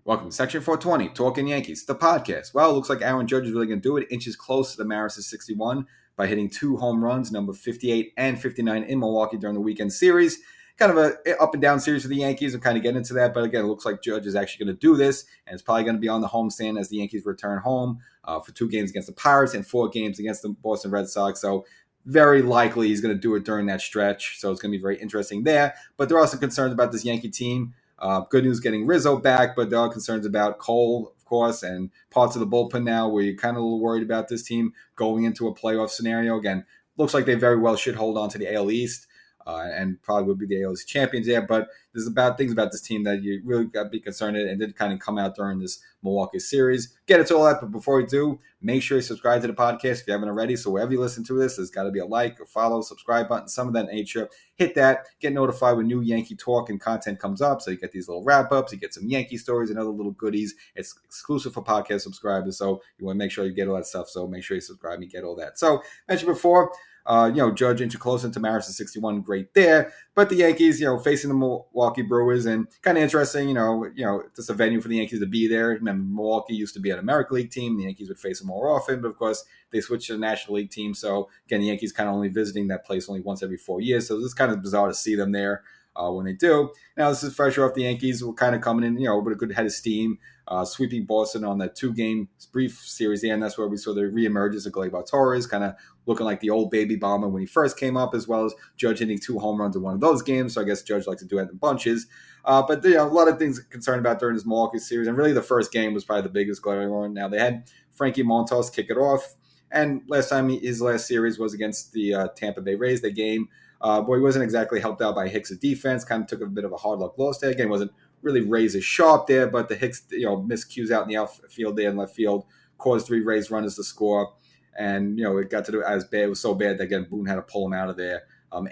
Welcome to Section 420, Talkin Yankees, the podcast. Well, it looks like Aaron Judge is really going to do it. Inches close to the Maris' 61 by hitting 2 home runs, number 58 and 59 in Milwaukee during the weekend series. Kind of a up and down series for the Yankees. We'll kind of get into that. But again, it looks like Judge is actually going to do this. And it's probably going to be on the homestand as the Yankees return home for 2 games against the Pirates and 4 games against the Boston Red Sox. So very likely he's going to do it during that stretch. So it's going to be very interesting there. But there are some concerns about this Yankee team. Good news getting Rizzo back, but there are concerns about Cole, of course, and parts of the bullpen now where you're kind of a little worried about this team going into a playoff scenario. Again, looks like they very well should hold on to the AL East and probably would be the AL East champions there. But there's things about this team that you really got to be concerned with and did kind of come out during this Milwaukee series. Get into all that, but before we do, make sure you subscribe to the podcast if you haven't already. So wherever you listen to this, there's got to be a like, a follow, subscribe button, some of that nature. Hit that. Get notified when new Yankee talk and content comes up. So you get these little wrap-ups. You get some Yankee stories and other little goodies. It's exclusive for podcast subscribers. So you want to make sure you get all that stuff. So make sure you subscribe and get all that. So mentioned before, Judge inch close into Maris' 61, great there. But the Yankees, facing the Milwaukee Brewers, and kind of interesting, just a venue for the Yankees to be there. Remember, Milwaukee used to be an American League team. The Yankees would face them more often, but of course, they switched to the National League team. So again, the Yankees kind of only visiting that place only once every 4 years. So it's kind of bizarre to see them there when they do. Now, this is fresh off the Yankees. We're kind of coming in, with a good head of steam, sweeping Boston on that 2-game brief series there. And that's where we saw the reemergence of Gleyber Torres, kind of looking like the old baby bomber when he first came up, as well as Judge hitting 2 home runs in one of those games. So I guess Judge likes to do it in bunches. But a lot of things concerned about during this Milwaukee series. And really the first game was probably the biggest glaring one. Now they had Frankie Montas kick it off. And last time his last series was against the Tampa Bay Rays, the game. He wasn't exactly helped out by Hicks' defense. Kind of took a bit of a hard luck loss there. Again, wasn't really Rays as sharp there, but the Hicks, miscues out in the outfield there in left field, caused 3 Rays runners to score. And, it got to as bad. It was so bad that, again, Boone had to pull him out of there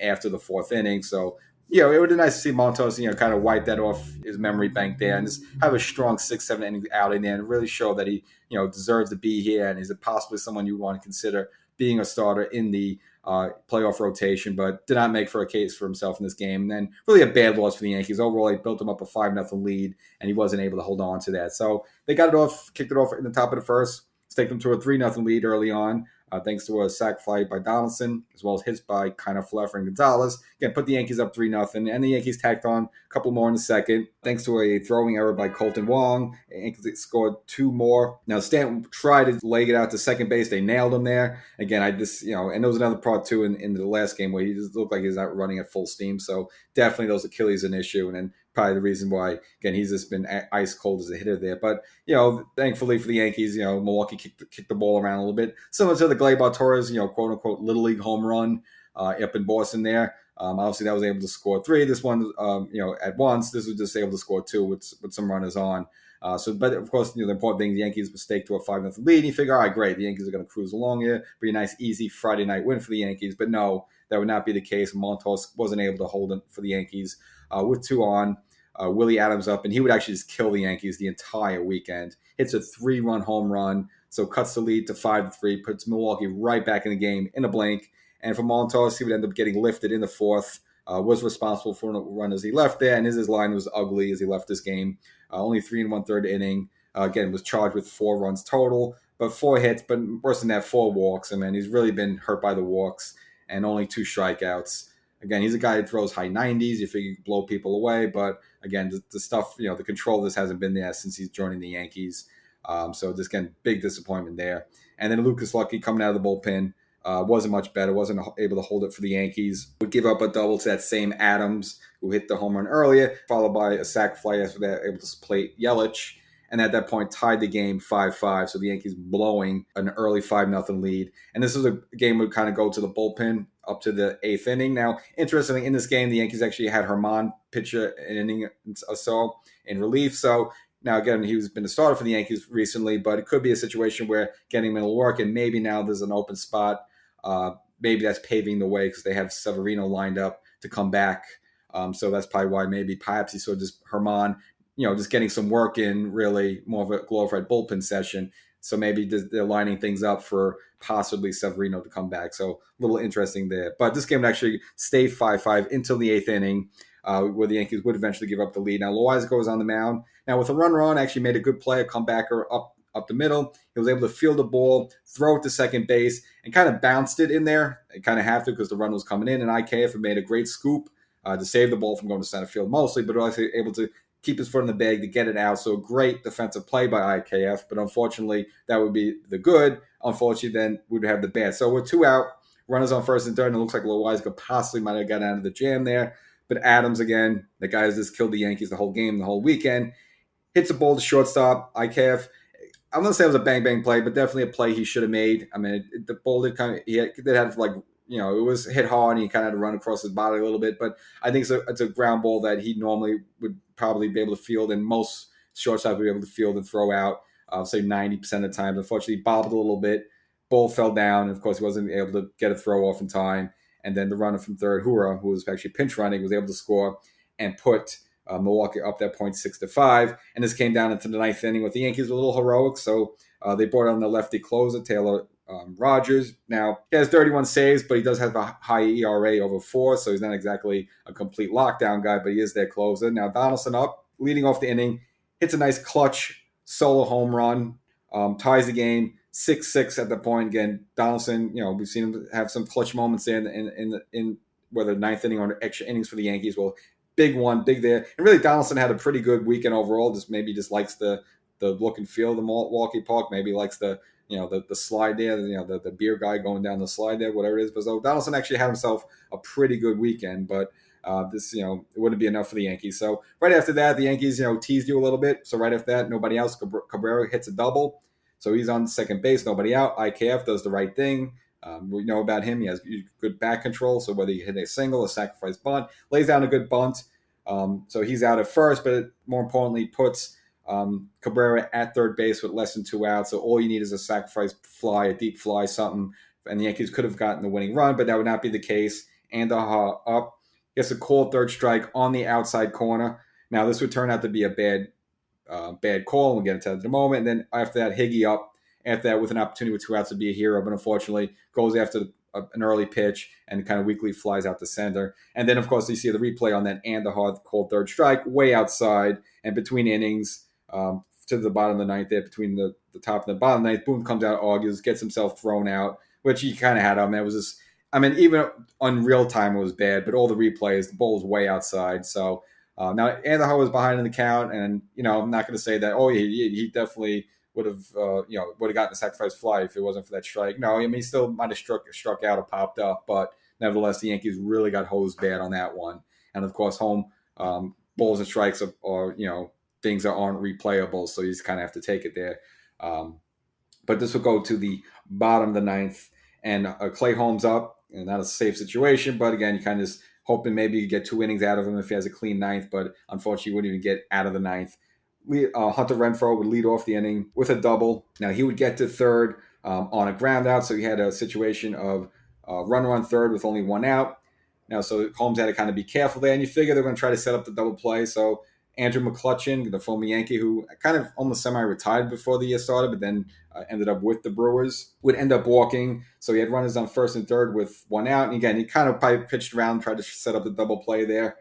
after the 4th inning. So, it would be nice to see Montas, kind of wipe that off his memory bank there and just have a strong 6-7 inning outing there and really show that he, deserves to be here and is possibly someone you want to consider being a starter in the playoff rotation, but did not make for a case for himself in this game. And then really a bad loss for the Yankees. Overall, they built him up a 5-0 lead, and he wasn't able to hold on to that. So they got it off, kicked it off in the top of the first, take them to a 3-0 lead early on, thanks to a sac fly by Donaldson, as well as hits by kind of Fleffer and Gonzalez. Again, put the Yankees up 3-0, and the Yankees tacked on a couple more in the second, thanks to a throwing error by Colton Wong. Yankees scored 2 more. Now, Stanton tried to leg it out to second base. They nailed him there. Again, and there was another part, too, in the last game where he just looked like he's not running at full steam. So definitely those Achilles an issue, and then probably the reason why, again, he's just been ice cold as a hitter there. But, thankfully for the Yankees, Milwaukee kicked the ball around a little bit. Similar to the Gleyber Torres, quote-unquote, Little League home run up in Boston there. Obviously, that was able to score 3. This one, at once. This was just able to score 2 with some runners on. But of course, the important thing, the Yankees mistake to a 5-0 lead. You figure, all right, great, the Yankees are going to cruise along here. Be a nice, easy Friday night win for the Yankees. But no, that would not be the case. Montas wasn't able to hold it for the Yankees with 2 on. Willie Adams up, and he would actually just kill the Yankees the entire weekend. Hits a 3-run home run, so cuts the lead to 5-3, puts Milwaukee right back in the game in a blink. And for Montas, he would end up getting lifted in the 4th, was responsible for the run as he left there, and his line was ugly as he left this game. Only 3 1/3 inning. Again, was charged with 4 runs total, but 4 hits, but worse than that, 4 walks. I mean, he's really been hurt by the walks and only 2 strikeouts. Again, he's a guy that throws high 90s. You figure you can blow people away, but again, the stuff, the control of this hasn't been there since he's joining the Yankees. So just again, big disappointment there. And then Lucas Lucky coming out of the bullpen wasn't much better. Wasn't able to hold it for the Yankees. Would give up a double to that same Adams who hit the home run earlier, followed by a sac fly after that, able to plate Yelich. And at that point, tied the game 5-5. So the Yankees blowing an early 5-0 lead. And this was a game that would kind of go to the bullpen up to the 8th inning. Now, interestingly, in this game, the Yankees actually had Herman pitch an inning or so in relief. So now, again, he's been a starter for the Yankees recently, but it could be a situation where getting him in will work. And maybe now there's an open spot. Maybe that's paving the way because they have Severino lined up to come back. So that's probably why perhaps he saw just Herman, just getting some work in, really more of a glorified bullpen session. So maybe they're lining things up for possibly Severino to come back. So a little interesting there. But this game would actually stay 5-5 until the 8th inning. where the Yankees would eventually give up the lead. Now, Loizaga was on the mound. Now, with a runner on, actually made a good play, a comebacker up the middle. He was able to field the ball, throw it to second base, and kind of bounced it in there. It kind of have to because the run was coming in, and IKF had made a great scoop to save the ball from going to center field mostly, but also able to keep his foot in the bag to get it out. So great defensive play by IKF, but unfortunately, that would be the good. Unfortunately, then we'd have the bad. So with 2 out, runners on first and third, and it looks like Loizaga possibly might have got out of the jam there. But Adams, again, the guy has just killed the Yankees the whole game, the whole weekend. Hits a ball to shortstop. IKF, I'm going to say it was a bang play, but definitely a play he should have made. I mean, the ball did kind of, it had like, it was hit hard and he kind of had to run across his body a little bit. But I think it's a ground ball that he normally would probably be able to field, and most shortstops would be able to field and throw out, say 90% of the time. Unfortunately, he bobbled a little bit. Ball fell down. And of course, he wasn't able to get a throw off in time. And then the runner from third, Hura, who was actually pinch running, was able to score and put Milwaukee up that point 6-5. And this came down into the ninth inning with the Yankees a little heroic. So they brought on the lefty closer, Taylor Rogers. Now, he has 31 saves, but he does have a high ERA over 4, so he's not exactly a complete lockdown guy, but he is their closer. Now, Donaldson up, leading off the inning, hits a nice clutch solo home run, ties the game 6-6 at the point. Again, Donaldson, we've seen him have some clutch moments there in whether ninth inning or extra innings for the Yankees. Well, big one, big there. And really, Donaldson had a pretty good weekend overall. Maybe likes the look and feel of the Milwaukee Park. Maybe likes the slide there, the beer guy going down the slide there, whatever it is. But so Donaldson actually had himself a pretty good weekend, but this, it wouldn't be enough for the Yankees. So right after that, the Yankees, teased you a little bit. So right after that, nobody else. Cabrera hits a double. So he's on second base, nobody out. IKF does the right thing. We know about him. He has good back control. So whether he hit a single, a sacrifice bunt, lays down a good bunt. So he's out at first, but more importantly, puts Cabrera at third base with less than 2 outs. So all you need is a sacrifice fly, a deep fly, something. And the Yankees could have gotten the winning run, but that would not be the case. And up. Gets a called third strike on the outside corner. Now, this would turn out to be a bad call. We'll get into that in a moment. And then after that, Higgy up. After that, with an opportunity with 2 outs to be a hero, but unfortunately goes after an early pitch and kind of weakly flies out to center. And then, of course, you see the replay on that and the hard called third strike way outside and between innings to the bottom of the ninth there, between the top and the bottom of the ninth. Boom comes out, argues, gets himself thrown out, which he kind of had on. It was just, even on real time it was bad, but all the replays, the ball was way outside. So now Andujar was behind in the count, and I'm not going to say that. He definitely would have gotten the sacrifice fly if it wasn't for that strike. No, he still might have struck out or popped up, but nevertheless, the Yankees really got hosed bad on that one. And of course, home balls and strikes are things that aren't replayable, so you just kind of have to take it there. But this will go to the bottom of the ninth, and Clay Holmes up, and not a safe situation, but again, you kind of just hoping maybe you get 2 innings out of him if he has a clean ninth, but unfortunately, you wouldn't even get out of the ninth. Hunter Renfroe would lead off the inning with a double. Now, he would get to third on a ground out, so he had a situation of runner on third with only 1 out. Now, so Holmes had to kind of be careful there, and you figure they're going to try to set up the double play. So Andrew McCutchen, the former Yankee, who kind of almost semi-retired before the year started, but then ended up with the Brewers, would end up walking. So he had runners on first and third with 1 out. And again, he kind of probably pitched around, tried to set up the double play there.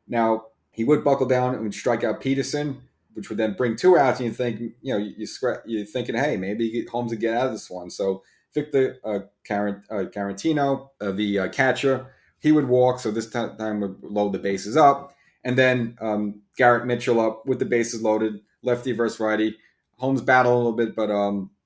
Now, he would buckle down and strike out Peterson, which would then bring 2 outs, and you think, you're thinking, hey, maybe Holmes would get out of this one. So Victor Carantino, the catcher, he would walk, so this time would load the bases up. And then Garrett Mitchell up with the bases loaded, lefty versus righty. Holmes battled a little bit, but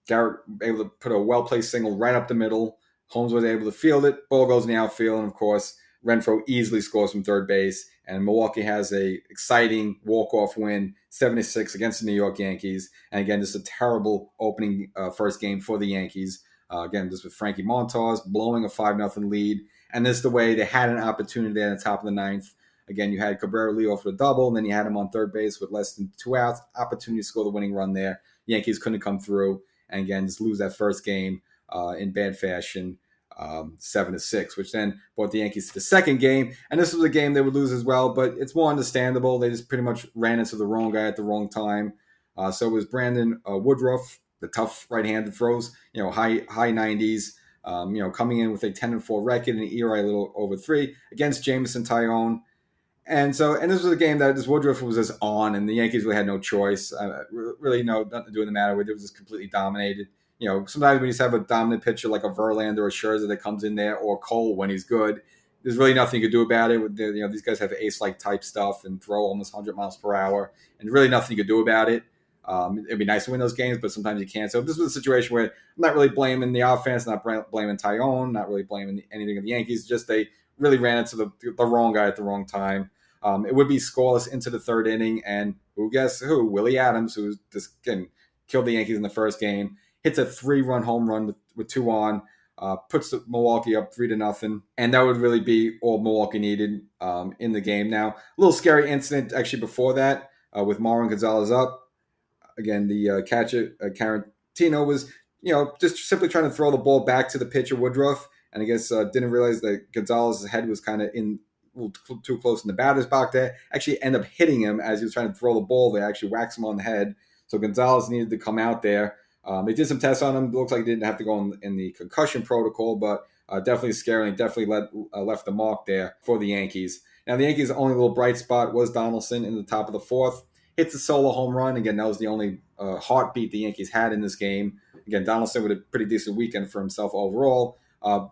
Garrett able to put a well-placed single right up the middle. Holmes was able to field it. Ball goes in the outfield, and of course, Renfroe easily scores from third base. And Milwaukee has a exciting walk-off win, 7-6 against the New York Yankees. And again, just a terrible opening first game for the Yankees. Again, this with Frankie Montas blowing a 5-0 lead. And this is the way they had an opportunity there at the top of the ninth. Again, you had Cabrera lead off with a double, and then you had him on third base with less than 2 outs. Opportunity to score the winning run there. Yankees couldn't come through. And again, just lose that first game in bad fashion. 7-6, which then brought the Yankees to the second game. And this was a game they would lose as well, but it's more understandable. They just pretty much ran into the wrong guy at the wrong time. So it was Brandon Woodruff, the tough right-handed throws, high 90s, coming in with a 10-4 record and an ERA a little over 3 against Jameson Tyone. And this was a game that this Woodruff was just on, and the Yankees really had no choice. Really, nothing to do in the matter with it. It was just completely dominated. Sometimes when you just have a dominant pitcher like a Verlander or a Scherzer that comes in there, or Cole when he's good, there's really nothing you can do about it. These guys have ace-like type stuff and throw almost 100 miles per hour, and really nothing you can do about it. It'd be nice to win those games, but sometimes you can't. So this was a situation where I'm not really blaming the offense, not blaming Tyone, not really blaming anything of the Yankees. Just they really ran into the wrong guy at the wrong time. It would be scoreless into the third inning, and who? Willie Adams, who just killed the Yankees in the first game, hits a 3-run home run with 2 on, puts Milwaukee up 3-0, and that would really be all Milwaukee needed in the game. Now, a little scary incident actually before that with Marwin Gonzalez up. Again, the catcher, Carantino, was, just simply trying to throw the ball back to the pitcher, Woodruff, and I guess didn't realize that Gonzalez's head was kind of in a little too close in the batter's box there. Actually ended up hitting him as he was trying to throw the ball. They actually whacks him on the head. So Gonzalez needed to come out there. They did some tests on him. It looks like he didn't have to go in the concussion protocol, but definitely scary and definitely left the mark there for the Yankees. Now, the Yankees' only little bright spot was Donaldson in the top of the fourth. Hits a solo home run. Again, that was the only heartbeat the Yankees had in this game. Again, Donaldson with a pretty decent weekend for himself overall.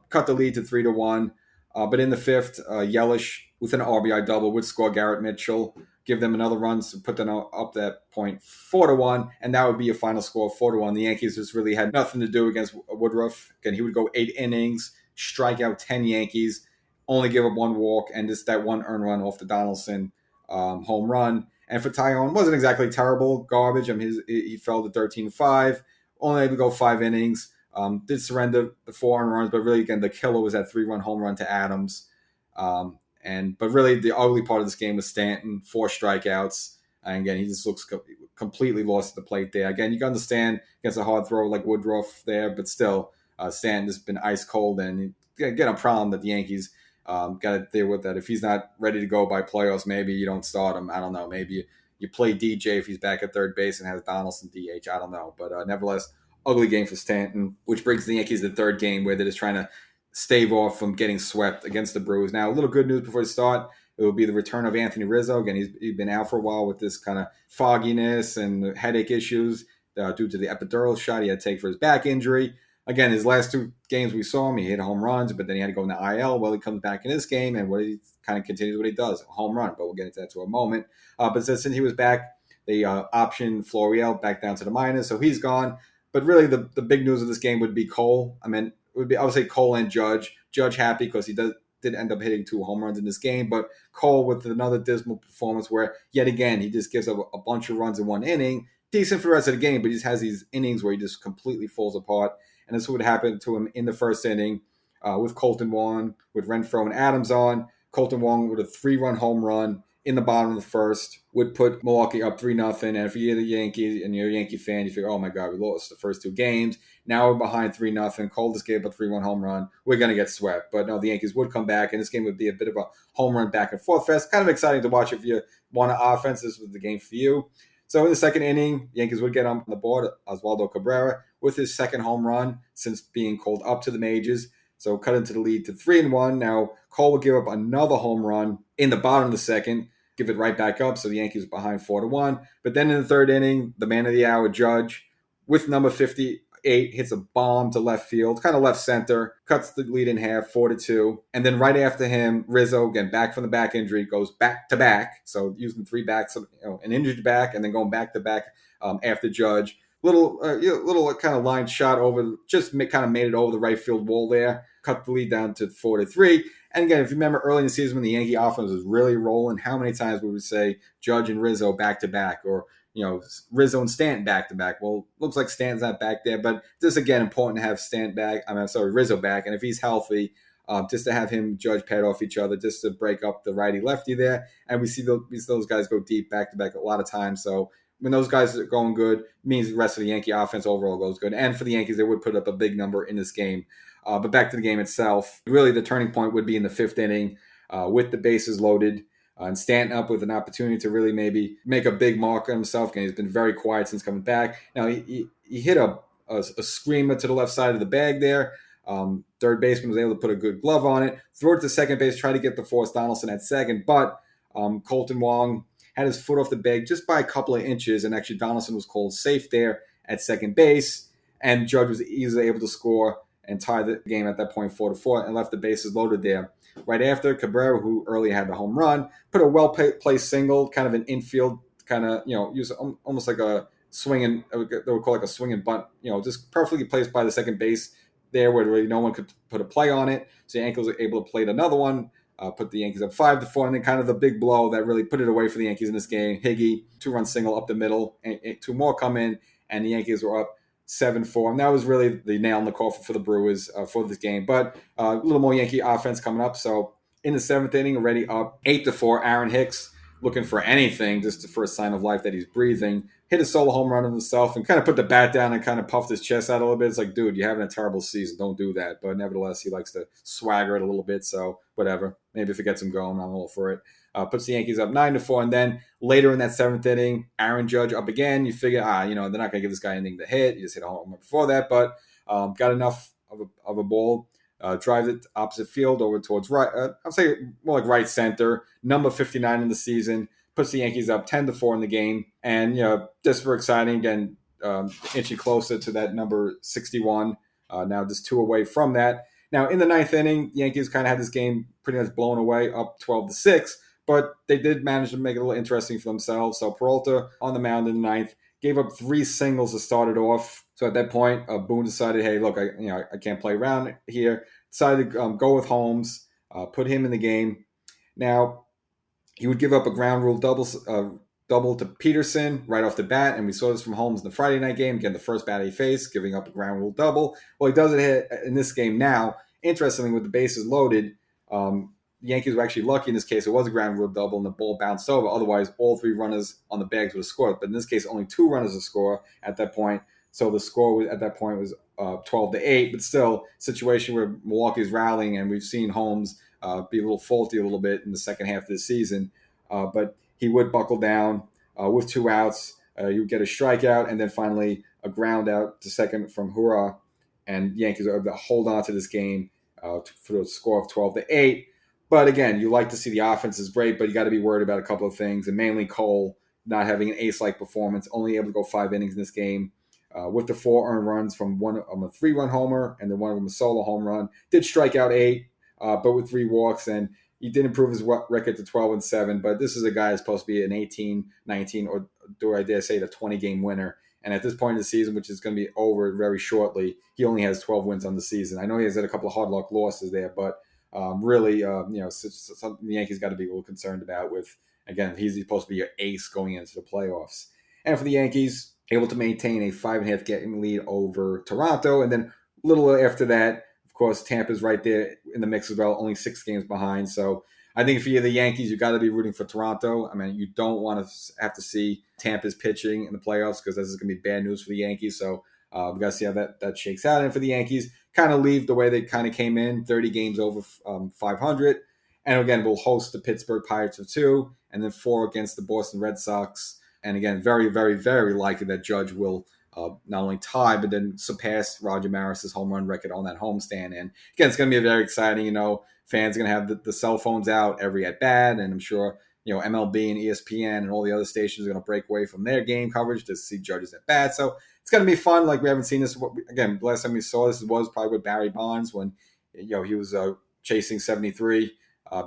Cut the lead to 3-1. But in the fifth, Yelich with an RBI double would score Garrett Mitchell, give them another run to put them up that point 4-1, and that would be a final score 4-1. The Yankees just really had nothing to do against Woodruff. Again, he would go 8 innings, strike out 10 Yankees, only give up 1 walk, and just that 1 earned run off the Donaldson home run. And for Tyone, wasn't exactly terrible garbage. I mean, he fell to 13-5, only able to go 5 innings. Did surrender the 4 earned runs, but really, again, the killer was that 3-run home run to Adams. But really, the ugly part of this game was Stanton, 4 strikeouts. And again, he just looks completely lost at the plate there. Again, you can understand against a hard throw like Woodruff there, but still, Stanton has been ice cold. And again, a problem that the Yankees got to deal with, that if he's not ready to go by playoffs, maybe you don't start him. I don't know. Maybe you play DJ if he's back at third base and has Donaldson DH. I don't know. But nevertheless, ugly game for Stanton, which brings the Yankees to the third game where they're just trying to stave off from getting swept against the Brewers. Now, a little good news before we start. It will be the return of Anthony Rizzo. Again, he's been out for a while with this kind of fogginess and headache issues due to the epidural shot he had to take for his back injury. Again, his last 2 games we saw him, he hit home runs, but then he had to go in the IL. Well, he comes back in this game, and he kind of continues what he does, a home run. But we'll get into that in a moment. But since he was back, they optioned Florial back down to the minors, so he's gone. But really, the big news of this game would be Cole. I would say Cole and Judge. Judge happy because he did end up hitting 2 home runs in this game, but Cole with another dismal performance where, yet again, he just gives up a bunch of runs in 1 inning. Decent for the rest of the game, but he just has these innings where he just completely falls apart. And this would happen to him in the first inning with Colton Wong, with Renfroe and Adams on. Colton Wong with a 3-run home run in the bottom of the first would put Milwaukee up 3-0. And if you're the Yankees and you're a Yankee fan, you figure, oh my God, we lost the first 2 games. Now we're behind 3-0. Cole just gave up a 3-1 home run. We're going to get swept. But no, the Yankees would come back, and this game would be a bit of a home run back and forth fest. Kind of exciting to watch if you want an offense. This was the game for you. So in the second inning, the Yankees would get on the board. Oswaldo Cabrera with his second home run since being called up to the majors. So cut into the lead to 3-1. Now Cole would give up another home run in the bottom of the second, give it right back up. So the Yankees were behind 4-1. But then in the third inning, the man of the hour, Judge, with number 58, hits a bomb to left field, kind of left center, cuts the lead in half, 4-2. And then right after him, Rizzo, again, back from the back injury, goes back to back. So using 3 backs, an injured back, and then going back to back after Judge. Little kind of line shot over, just kind of made it over the right field wall there, cut the lead down to 4-3. And again, if you remember early in the season when the Yankee offense was really rolling, how many times would we say Judge and Rizzo back to back, or Rizzo and Stanton back to back? Well, looks like Stanton's not back there, but just again important to have Rizzo back, and if he's healthy, just to have him Judge pad off each other, just to break up the righty lefty there, and we see those guys go deep back to back a lot of times. So when those guys are going good, it means the rest of the Yankee offense overall goes good. And for the Yankees, they would put up a big number in this game. But back to the game itself, really the turning point would be in the 5th inning with the bases loaded and Stanton up with an opportunity to really maybe make a big mark on himself. And he's been very quiet since coming back. Now, he hit a screamer to the left side of the bag there. Third baseman was able to put a good glove on it, throw it to second base, try to get the Forrest Donaldson at second, but Colton Wong had his foot off the bag just by a couple of inches, and actually Donaldson was called safe there at second base, and Judge was easily able to score and tie the game at that point 4-4 and left the bases loaded there. Right after, Cabrera, who early had the home run, put a well-placed single, kind of an infield, kind of, use almost like a swinging, they would call it like a swinging bunt, just perfectly placed by the second base there where really no one could put a play on it. So the Yankees were able to play another one, put the Yankees up 5-4, and then kind of the big blow that really put it away for the Yankees in this game. Higgy, 2-run single up the middle, and 2 more come in, and the Yankees were up 7-4. And that was really the nail in the coffin for the Brewers for this game. But a little more Yankee offense coming up. So in the 7th inning, already up 8-4, Aaron Hicks looking for anything just for a sign of life that he's breathing. Hit a solo home run of himself and kind of put the bat down and kind of puffed his chest out a little bit. It's like, dude, you're having a terrible season. Don't do that. But nevertheless, he likes to swagger it a little bit. So whatever. Maybe if it gets him going, I'm all for it. Puts the Yankees up 9-4. And then later in that 7th inning, Aaron Judge up again. You figure, they're not going to give this guy anything to hit. He just hit a home run before that. But got enough of a ball. Drives it opposite field over towards right. I'll say more like right center. Number 59 in the season. Puts the Yankees up 10-4 in the game. And, just for exciting, again, inching closer to that number 61. Now just 2 away from that. Now, in the 9th inning, the Yankees kind of had this game pretty much blown away, up 12-6. But they did manage to make it a little interesting for themselves. So Peralta on the mound in the 9th gave up 3 singles to start it off. So at that point, Boone decided, hey, look, I can't play around here. Decided to go with Holmes, put him in the game. Now, he would give up a ground rule double to Peterson right off the bat, and we saw this from Holmes in the Friday night game. Again, the first bat he faced, giving up a ground rule double. Well, he does it in this game now. Interestingly, with the bases loaded, the Yankees were actually lucky in this case. It was a ground rule double, and the ball bounced over. Otherwise, all 3 runners on the bags would have scored. But in this case, only 2 runners to score at that point. So the score at that point was 12-8. But still, situation where Milwaukee's rallying, and we've seen Holmes be a little faulty a little bit in the second half of the season. But he would buckle down with 2 outs. You would get a strikeout, and then finally a ground out to second from Hurrah. And the Yankees are able to hold on to this game for the score of 12-8. But again, you like to see the offense is great, but you got to be worried about a couple of things, and mainly Cole not having an ace-like performance, only able to go 5 innings in this game. With the 4 earned runs from one of a 3-run homer and then one of them a solo home run. Did strike out 8, but with 3 walks, and he did improve his record to 12-7. But this is a guy who's supposed to be an 18, 19, or do I dare say the 20-game winner. And at this point in the season, which is going to be over very shortly, he only has 12 wins on the season. I know he has had a couple of hard luck losses there, but really, something the Yankees got to be a little concerned about with, again, he's supposed to be your ace going into the playoffs. And for the Yankees, able to maintain a 5.5 game lead over Toronto. And then a little after that, of course, Tampa's right there in the mix as well, only 6 games behind. So I think if you're the Yankees, you got to be rooting for Toronto. I mean, you don't want to have to see Tampa's pitching in the playoffs because this is going to be bad news for the Yankees. So we got to see how that shakes out. And for the Yankees, kind of leave the way they kind of came in, 30 games over 500. And again, we'll host the Pittsburgh Pirates for 2, and then 4 against the Boston Red Sox. And again, very, very, very likely that Judge will not only tie, but then surpass Roger Maris's home run record on that homestand. And again, it's going to be very exciting. Fans are going to have the cell phones out every at bat, and I'm sure MLB and ESPN and all the other stations are going to break away from their game coverage to see Judge's at bat. So it's going to be fun. Like, we haven't seen this again. The last time we saw this was probably with Barry Bonds when he was chasing 73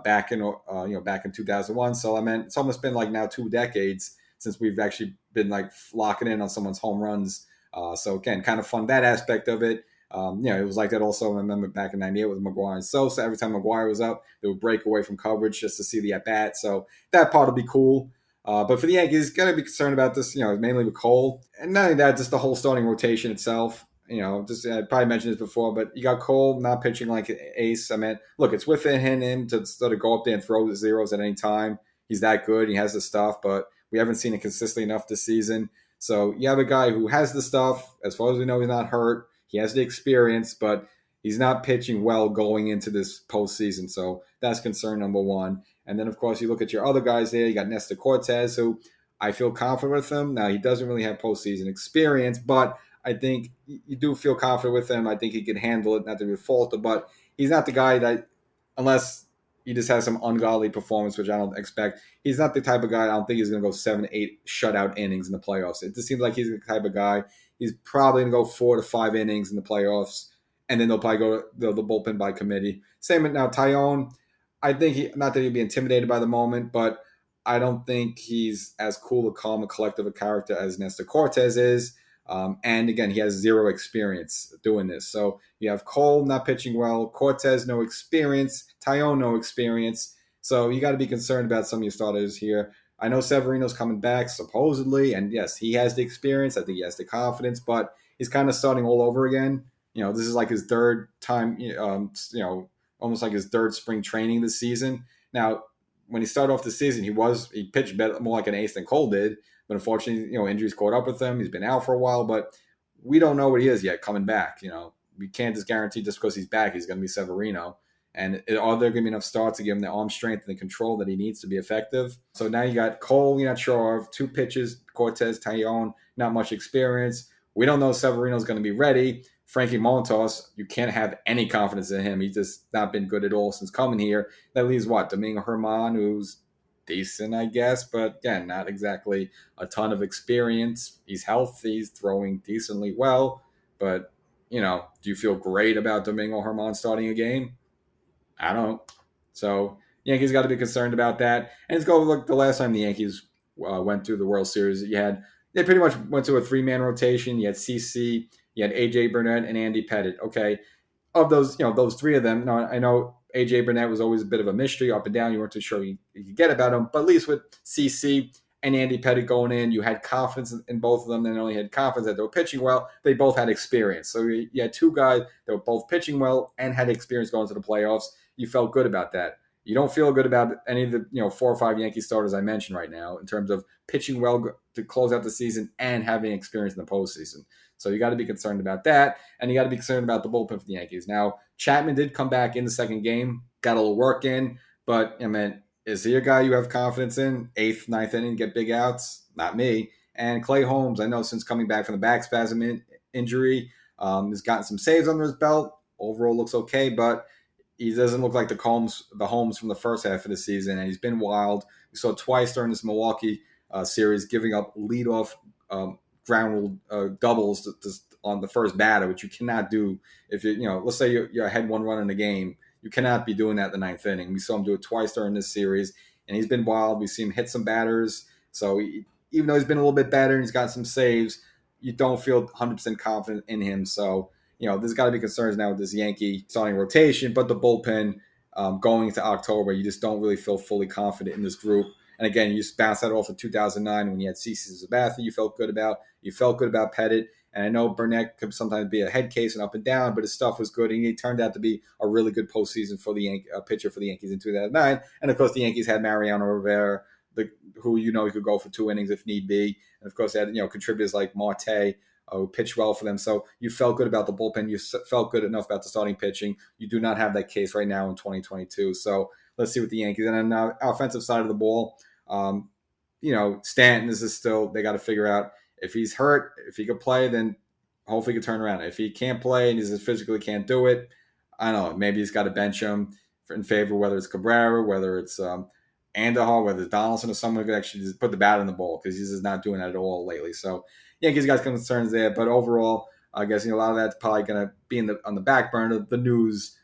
back in 2001. So I mean, it's almost been like now 2 decades since we've actually been like locking in on someone's home runs. So again, kind of fun, that aspect of it. It was like that also. I remember back in '98 with McGuire and Sosa. Every time McGuire was up, they would break away from coverage just to see the at-bat. So that part will be cool. But for the Yankees, got to be concerned about this, mainly with Cole. And not only that, just the whole starting rotation itself. I probably mentioned this before, but you got Cole not pitching like an ace. I mean, look, it's within him to sort of go up there and throw the zeros at any time. He's that good. He has the stuff, but we haven't seen it consistently enough this season. So you have a guy who has the stuff. As far as we know, he's not hurt. He has the experience, but he's not pitching well going into this postseason. So that's concern number 1. And then, of course, you look at your other guys there. You got Nestor Cortez, who I feel confident with him. Now, he doesn't really have postseason experience, but I think you do feel confident with him. I think he can handle it, not to be a faulter, but he's not the guy that, unless he just has some ungodly performance, which I don't expect. He's not the type of guy, I don't think he's going to go 7-8 shutout innings in the playoffs. It just seems like he's the type of guy, he's probably going to go 4 to 5 innings in the playoffs, and then they'll probably go to the bullpen by committee. Same with now, Tyone. I think not that he'd be intimidated by the moment, but I don't think he's as cool, calm, and collective a character as Nestor Cortes is. And again, he has zero experience doing this. So you have Cole not pitching well, Cortes no experience, Tyone no experience. So you got to be concerned about some of your starters here. I know Severino's coming back supposedly, and yes, he has the experience. I think he has the confidence, but he's kind of starting all over again. This is like his third time. Almost like his third spring training this season. Now, when he started off the season, he pitched better, more like an ace than Cole did. But unfortunately, injuries caught up with him. He's been out for a while, but we don't know what he is yet coming back. We can't just guarantee just because he's back, he's going to be Severino. And are there going to be enough starts to give him the arm strength and the control that he needs to be effective? So now you got Cole, you're not sure of, 2 pitches, Cortes, Tyone, not much experience. We don't know if Severino's going to be ready. Frankie Montas, you can't have any confidence in him. He's just not been good at all since coming here. That leaves Domingo Germán, who's decent, I guess, but again, not exactly a ton of experience. He's healthy, he's throwing decently well, but, do you feel great about Domingo Germán starting a game? I don't. So Yankees got to be concerned about that. And it's look, the last time the Yankees went through the World Series, they pretty much went to a 3-man rotation. You had CC, you had AJ Burnett, and Andy Pettitte. Okay, of those, those 3 of them. Now I know AJ Burnett was always a bit of a mystery, up and down. You weren't too sure you could get about him, but at least with CC and Andy Pettitte going in, you had confidence in both of them. They not only had confidence that they were pitching well, they both had experience. So you had 2 guys that were both pitching well and had experience going to the playoffs. You felt good about that. You don't feel good about any of the 4 or 5 Yankee starters I mentioned right now in terms of pitching well to close out the season and having experience in the postseason. So you got to be concerned about that, and you got to be concerned about the bullpen for the Yankees. Now, Chapman did come back in the second game, got a little work in, but is he a guy you have confidence in? 8th, 9th inning, get big outs? Not me. And Clay Holmes, I know since coming back from the back spasm injury, has gotten some saves under his belt. Overall looks okay, but he doesn't look like the Holmes from the first half of the season, and he's been wild. We saw twice during this Milwaukee series giving up leadoff ground rule doubles on the first batter, which you cannot do if let's say you're ahead 1 run in the game. You cannot be doing that in the 9th inning. We saw him do it twice during this series, and he's been wild. We've seen him hit some batters. So even though he's been a little bit better and he's got some saves, you don't feel 100% confident in him. So there's got to be concerns now with this Yankee starting rotation, but the bullpen going into October, you just don't really feel fully confident in this group. And again, you just bounce that off of 2009 when you had CeCe Sabathia you felt good about. You felt good about Pettitte. And I know Burnett could sometimes be a head case and up and down, but his stuff was good. And he turned out to be a really good postseason for the pitcher for the Yankees in 2009. And of course, the Yankees had Mariano Rivera, who he could go for 2 innings if need be. And of course, they had contributors like Marte, who pitched well for them. So you felt good about the bullpen. You felt good enough about the starting pitching. You do not have that case right now in 2022. So let's see what the Yankees. And then on the offensive side of the ball, Stanton is still, they got to figure out if he's hurt, if he could play, then hopefully he can turn around. If he can't play and he just physically can't do it, I don't know, maybe he's got to bench him in favor, whether it's Cabrera, whether it's Andujar, whether it's Donaldson or someone who could actually just put the bat in the ball, because he's just not doing that at all lately. So Yankees got concerns there, but overall, I guess a lot of that's probably going to be on the back burner. The news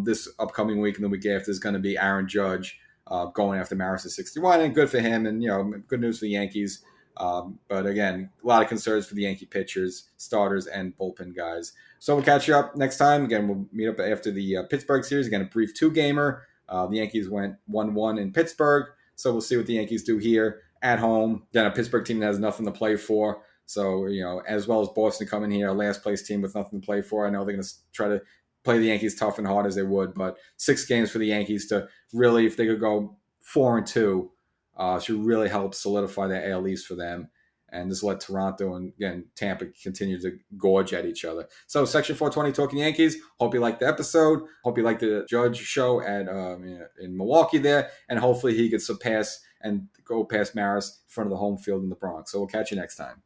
this upcoming week and the week after is going to be Aaron Judge going after Maris' 61, and good for him, and good news for the Yankees. But again, a lot of concerns for the Yankee pitchers, starters, and bullpen guys. So we'll catch you up next time. Again, we'll meet up after the Pittsburgh series. Again, a brief 2-gamer. The Yankees went 1-1 in Pittsburgh, so we'll see what the Yankees do here at home. Again, a Pittsburgh team that has nothing to play for. So, as well as Boston coming here, a last place team with nothing to play for. I know they're going to try to play the Yankees tough and hard as they would, but 6 games for the Yankees to really, if they could go 4-2, should really help solidify the AL East for them, and just let Toronto and, again, Tampa continue to gorge at each other. So, Section 420 Talking Yankees. Hope you liked the episode. Hope you liked the Judge show at in Milwaukee there, and hopefully he could surpass and go past Maris in front of the home field in the Bronx. So we'll catch you next time.